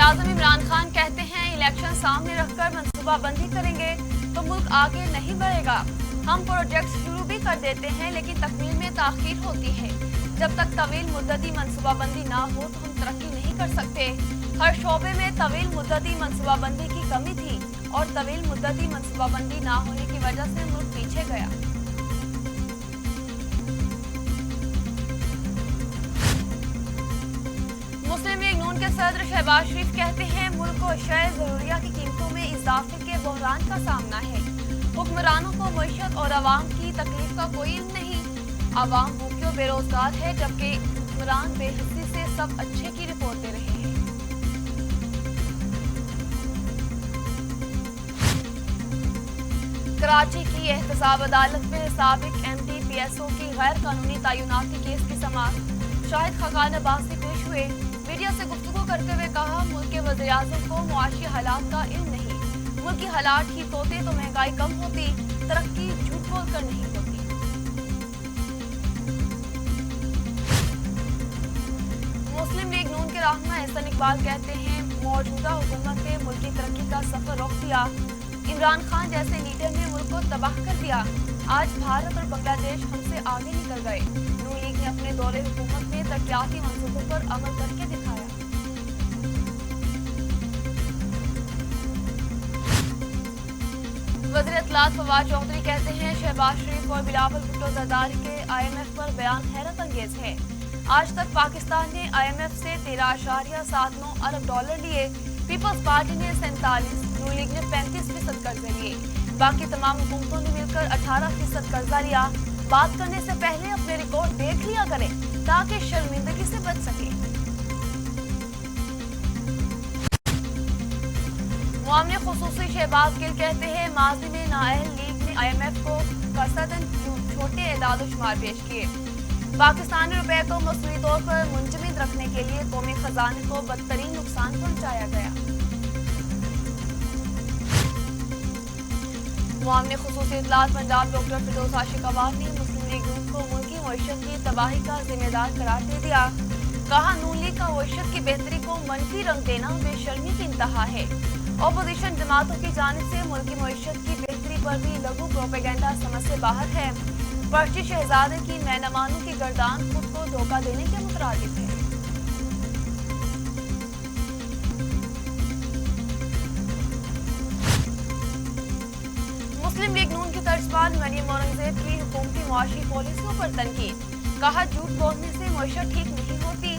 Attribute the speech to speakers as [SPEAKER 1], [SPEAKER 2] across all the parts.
[SPEAKER 1] वज़ीर-ए-आज़म इमरान खान कहते हैं इलेक्शन सामने रखकर मंसूबा बंदी करेंगे तो मुल्क आगे नहीं बढ़ेगा। हम प्रोजेक्ट शुरू भी कर देते हैं लेकिन तकमील में ताख़ीर होती है। जब तक तवील मुद्दती मंसूबा बंदी ना हो तो हम तरक्की नहीं कर सकते। हर शोबे में तवील मुद्दती मंसूबा बंदी की कमी थी और तवील मुद्दती मंसूबा बंदी ना होने की वजह से मुल्क पीछे गया। मुस्लिम लीग नून के सदर शहबाज शरीफ कहते हैं मुल्क को अशाए ज़रूरिया की कीमतों में इजाफे के बहरान का सामना है। हुक्मरानों को मईशत और आवाम की तकलीफ का कोई इल्म नहीं। आवाम भूखे और बेरोजगार है जबकि हुक्मरान बेहसी से सब अच्छे की रिपोर्ट दे रहे हैं। कराची की एहतसाब अदालत में साबिक MD PSO की गैर कानूनी तैनाती केस की समाअत शाहिद खाकान अब्बासी पेश हुए। मीडिया से गुफ्तगू करते हुए कहा मुल्क के वज़ीर-ए-आज़म को मुआशी हालात का इल्म नहीं। मुल्क की हालात ठीक होते तो महंगाई कम होती, तरक्की झूठ बोल कर नहीं होती। मुस्लिम लीग नून के रहनुमा एहसन इकबाल कहते हैं मौजूदा हुकूमत ने मुल्क की तरक्की का सफर रोक दिया। इमरान खान जैसे लीडर ने मुल्क को तबाह कर दिया। आज भारत और बांग्लादेश हमसे आगे निकल गए। नून लीग ने अपने दौरे हुकूमत में तरक्याती मंसूबों पर अमल करके दिखाया। वज़ीर इत्तलात फवाद चौधरी कहते हैं शहबाज शरीफ और बिलावल भुट्टो ज़रदारी के IMF पर बयान हैरत अंगेज है। आज तक पाकिस्तान ने IMF से 13.79 अरब डॉलर लिए। पीपल्स पार्टी ने 47, नून लीग ने 35% कर्जे लिए। बाकी तमाम हुकूमतों ने मिलकर 18% कर्जा लिया। बात करने से पहले अपने रिकॉर्ड देख लिया करें ताकि शर्मिंदगी से बच सके। मुआमले खुसूसी शहबाज गिल कहते हैं माजी में नाअहल लीग ने IMF को कसदन छोटे एदाद शुमार पेश किए। पाकिस्तानी रुपए को मसनूई तौर पर मुंजमद रखने के लिए कौमी खजाने को बदतरीन नुकसान पहुंचाया गया। मुआमले खुसूसी इत्तलात पंजाब डॉक्टर फिरदौस आशिक अवान ने मुस्लिम लीग नून को मुल्की मईशत की तबाही का जिम्मेदार करार दे दिया। कहा नून लीग का मईशत की बेहतरी को मनफी रंग देना बेशर्मी की इंतहा है। अपोजिशन जमातों की जानिब से मुल्की मईशत की बेहतरी पर भी लघु प्रोपेगेंडा समझ से बाहर है। पर्ची शहजादे की मैनमानों की गर्दान खुद को धोखा देने के मुतरादिफ है। मुस्लिम लीग नून की तर्जमान मरियम औरंगजेब की हुकूमती मुआशी पॉलिसियों पर तनकीद। कहा झूठ बोलने से मईशत ठीक नहीं होती।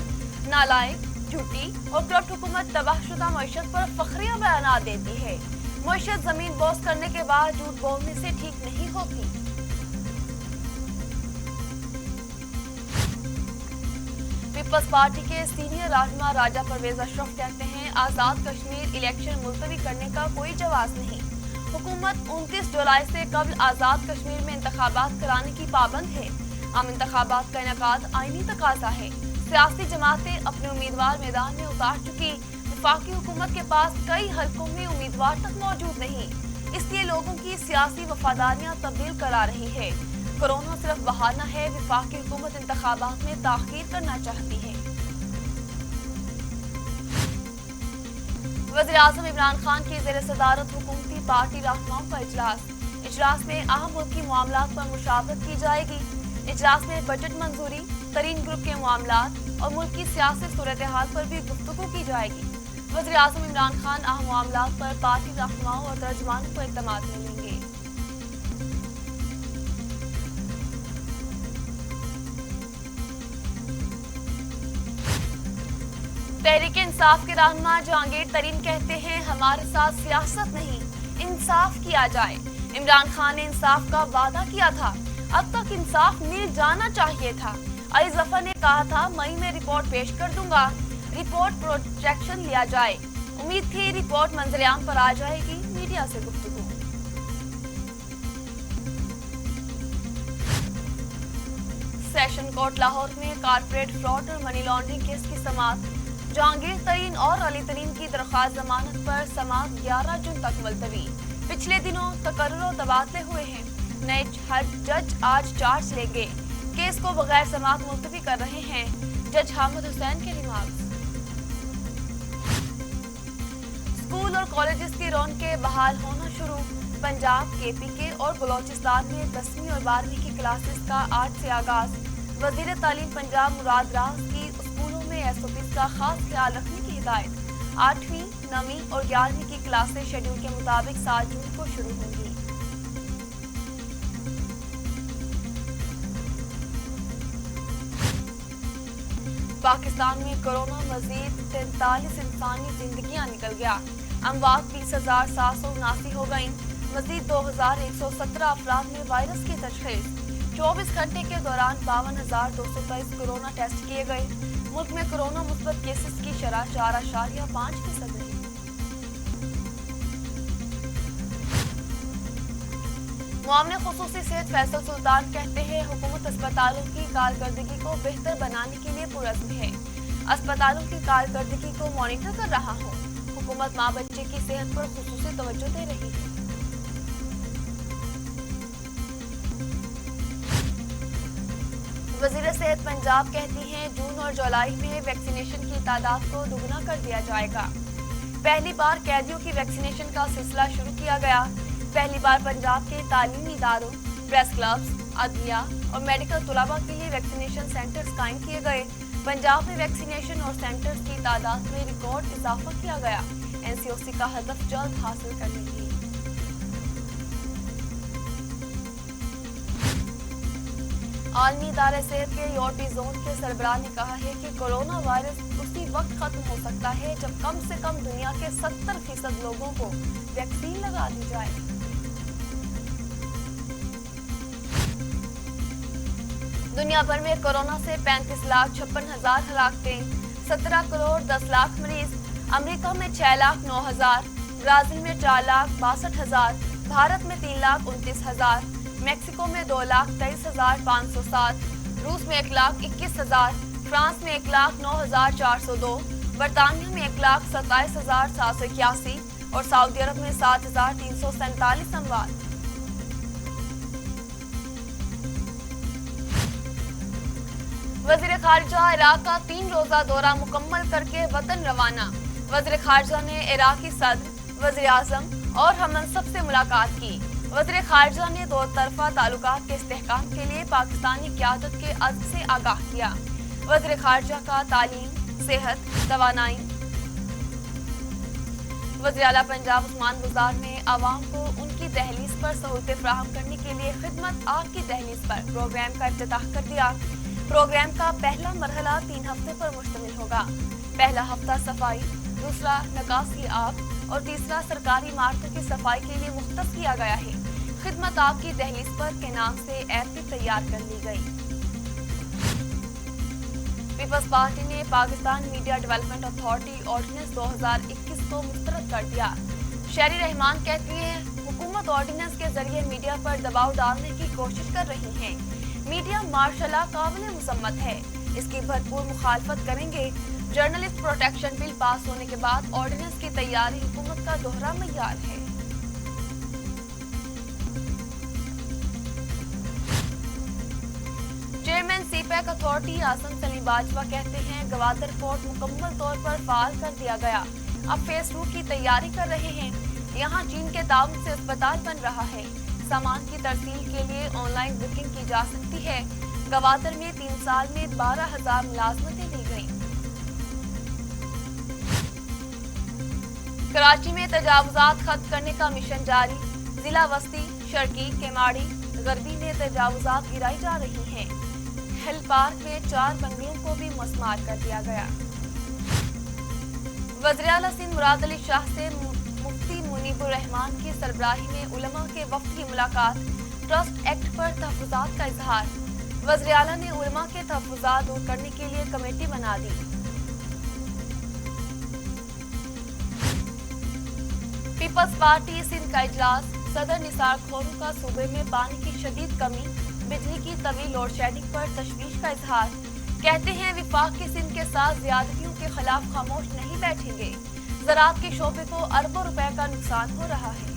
[SPEAKER 1] नालायक, झूठी और करप्ट हुकूमत तबाहशुदा मईशत पर फखरिया बयानात देती है। मईशत जमीन बोस करने के बाद झूठ बोलने से ठीक नहीं होती। पीपल्स पार्टी के सीनियर रहनुमा राजा परवेज अशरफ कहते हैं आज़ाद कश्मीर इलेक्शन मुलतवी करने का कोई जवाब नहीं। हुकूमत 29 जुलाई से कबल आज़ाद कश्मीर में इंतखाबात कराने की पाबंद है। आम इंतखाबात का इनेकाद आईनी तकाजा है। सियासी जमातें अपने उम्मीदवार मैदान में उतार चुकी। वफाकी हुकूमत के पास कई हलकों में उम्मीदवार तक मौजूद नहीं, इसलिए लोगों की सियासी वफादारियां तब्दील करा रही है। कोरोना सिर्फ बहाना है। वफाकी हुकूमत इंतखाबात में ताखीर करना चाहती है। वज़ीर-ए-आज़म इमरान खान की ज़ेर सदारत हुकूमती पार्टी रहनुमाओं का इजलास में अहम मुल्की मामलात पर मुशावरत की जाएगी। इजलास में बजट मंजूरी, तरीन ग्रुप के मामलात और मुल्क की सियासी सूरत हाल पर भी गुफ्तगू की जाएगी। वज़ीर-ए-आज़म इमरान खान अहम मामलात पर पार्टी रहनुमाओं और तर्जमानों को इक़दामात में लेंगे। तहरीक इंसाफ के रहनुमा जहांगीर तरीन कहते हैं हमारे साथ सियासत नहीं, इंसाफ किया जाए। इमरान खान ने इंसाफ का वादा किया था, अब तक इंसाफ मिल जाना चाहिए था। अली जफर ने कहा था मई में रिपोर्ट पेश कर दूंगा। रिपोर्ट प्रोजेक्शन लिया जाए। उम्मीद थी रिपोर्ट मंजरेआम पर आ जाएगी। मीडिया से गुफ्तगू। सेशन कोर्ट लाहौर में कारपोरेट फ्रॉड और मनी लॉन्ड्रिंग केस की समाअत। जहांगीर तरीन और अली तरीन की दरख्वास्त जमानत पर समाअत 11 जून तक मुलतवी। पिछले दिनों तकर्रुर और तबादले हुए हैं। नए जज आज चार्ज लेंगे। केस को बगैर समाअत मुलतवी कर रहे हैं। जज हामिद हुसैन के रिमार्क्स। स्कूल और कॉलेजेस की रौनकें बहाल होना शुरू। पंजाब, KPK और बलोचिस्तान में 10वीं और 12वीं की क्लासेस का आज से आगाज। वजीर तालीम पंजाब मुराद राज की स्कूलों में SOPs का खास ख्याल रखने की हिदायत। 8वीं, 9वीं और 11वीं की क्लासेस शेड्यूल के मुताबिक 7 जून को शुरू होंगी। पाकिस्तान में कोरोना मजीद 43 इंसानी जिंदगियां निकल गया। अमवात 20,779 हो गईं। मजीद 2,117 अफराद में वायरस की तशखीस। 24 घंटे के दौरान 52,223 कोरोना टेस्ट किए गए। मुल्क में कोरोना मुस्बत केसेस की शरह 4.5% रही। मुआवने खुसूसी सेहत फैसल सुल्तान कहते हैं हुकूमत अस्पतालों की कारकर्दगी को बेहतर बनाने के लिए पुरज़्म है। अस्पतालों की कारकर्दगी को मॉनिटर कर रहा हूँ। हुकूमत माँ बच्चे की सेहत पर खुसूसी तवज्जो दे रही है। वज़ीर सेहत पंजाब कहती हैं जून और जुलाई में वैक्सीनेशन की तादाद को दुगना कर दिया जाएगा। पहली बार कैदियों की वैक्सीनेशन का सिलसिला शुरू किया गया। पहली बार पंजाब के तालीमी इदारों, प्रेस क्लब्स, अदलिया और मेडिकल तलबा के लिए वैक्सीनेशन सेंटर्स कायम किए गए। पंजाब में वैक्सीनेशन और सेंटर्स की तादाद में रिकॉर्ड इजाफा किया गया। NCOC का हदफ जल्द हासिल करने की। आलमी इदारे सेहत के यूरोपीय जोन के सरबराह ने कहा है कि कोरोना वायरस उसी वक्त खत्म हो सकता है जब कम से कम दुनिया के 70% लोगों को वैक्सीन लगा दी जाए। दुनिया भर में कोरोना से 35,56,000 हलाकतें, 17 करोड़ 10 लाख मरीज। अमेरिका में 6,09,000, ब्राजील में 4,62,000, भारत में 3,29,000, मैक्सिको में 2,23,507, रूस में 1,21,000, फ्रांस में 1,09,402, बरतानिया में 1,27,781 और सऊदी अरब में 7,347 अमवात। वज़ीर खारजा इराक का 3 रोज़ा दौरा मुकम्मल करके वतन रवाना। वज़ीर खारजा ने इराकी सदर, वज़ीर आज़म और हममनसब से मुलाकात की। वज़ीर खारजा ने दो तरफा ताल्लुकात के इस्तेहकाम के लिए पाकिस्तानी क़यादत के अज़्म से आगाह किया। वज़ीर खारजा का तालीम, सेहत, तवानाई। वज़ीर आला पंजाब उस्मान बुज़दार ने आवाम को उनकी दहलीज पर सहूलतें फराहम करने के लिए खिदमत आपकी दहलीज पर प्रोग्राम का इफ्तिताह कर दिया। प्रोग्राम का पहला मरहला 3 हफ्ते पर मुश्तमिल होगा। पहला हफ्ता सफाई, दूसरा निकासी आब और तीसरा सरकारी इमारतों की सफाई के लिए मुख्तस किया गया है। खिदमत आपकी दहलीज पर के नाम से ऐप भी तैयार कर ली गई। पीपल्स पार्टी ने Pakistan Media Development Authority Ordinance 2021 को मुस्तरद कर दिया। शहरी रहमान कहती है हुकूमत ऑर्डिनेंस के जरिए मीडिया पर दबाव डालने की कोशिश कर रही है। मीडिया मार्शल्लाह काबिल मुसम्मत है, इसकी भरपूर मुखालफत करेंगे। जर्नलिस्ट प्रोटेक्शन बिल पास होने के बाद ऑर्डिनेंस की तैयारी हुकूमत का दोहरा मयार है। Chairman CPAC Authority Asim Saleem Bajwa कहते हैं गवादर पोर्ट मुकम्मल तौर पर फाल कर दिया गया। अब फेज 2 की तैयारी कर रहे हैं। यहाँ चीन के ताउन से अस्पताल बन रहा है। सामान की तरसील के लिए ऑनलाइन बुकिंग की जा सकती है। गवादर में 3 साल में 12,000 मुलाजमतें दी गईं। कराची में तजावुजात खत्म करने का मिशन जारी। जिला वस्ती, शर्की, केमाड़ी, गरबी में तजावुजात गिराई जा रही हैं। हिल पार्क में 4 बंगलों को भी मस्मार कर दिया गया। वज़ीर आला सिंध मुराद अली शाह से मुफ्ती मुनीबुर रहमान की सरबराही में उलमा के वफ्द की मुलाकात। ट्रस्ट एक्ट पर तहफ़्फ़ुज़ात का इजहार। वज़ीर आला ने उलमा के तहफ़्फ़ुज़ात दूर करने के लिए कमेटी बना दी। पीपल्स पार्टी सिंध का इजलास। सदर निसार खोरू का सूबे में पानी की शदीद कमी, बिजली की तवील लोड शेडिंग पर तशवीश का इजहार। कहते हैं विफाक की सिंध के साथ ज्यादतियों के खिलाफ खामोश नहीं बैठेंगे। ज़राअत के शोबे को अरबों रुपए का नुकसान हो रहा है।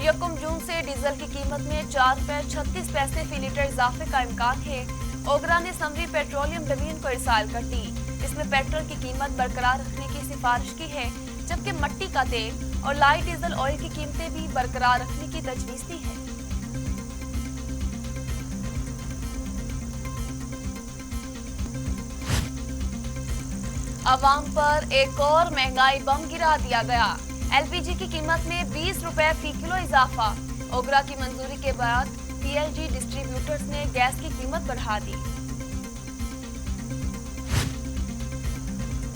[SPEAKER 1] यकम जून से डीजल की कीमत में 4 रुपए 36 पैसे फी लीटर इजाफे का इम्कान है। ओगरा ने समरी पेट्रोलियम डिवीजन को इरसाल कर दी। इसमें पेट्रोल की कीमत बरकरार रखने की सिफारिश की है, जबकि मट्टी का तेल और लाइट डीजल ऑयल की कीमतें भी बरकरार रखने की तजवीज़ दी है। अवाम पर एक और महंगाई बम गिरा दिया गया। एलपीजी की कीमत में 20 रुपए फी किलो इजाफा। ओगरा की मंजूरी के बाद पीएलजी डिस्ट्रीब्यूटर्स ने गैस की कीमत बढ़ा दी।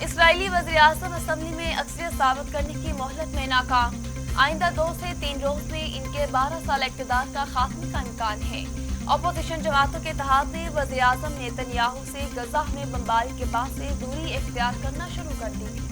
[SPEAKER 1] इसराइली वज़ीर-ए-आज़म असेंबली में अक्सरियत साबित करने की मोहलत में नाकाम। आइंदा 2 से 3 रोज में इनके 12 साल इक़्तिदार का खात्मे का इम्कान है। अपोजिशन जमातों के इत्तेहाद ने वज़ीर-ए-आज़म नेतन्याहू से गजा में बमबारी के बाद से दूरी इख्तियार करना शुरू कर दी थी।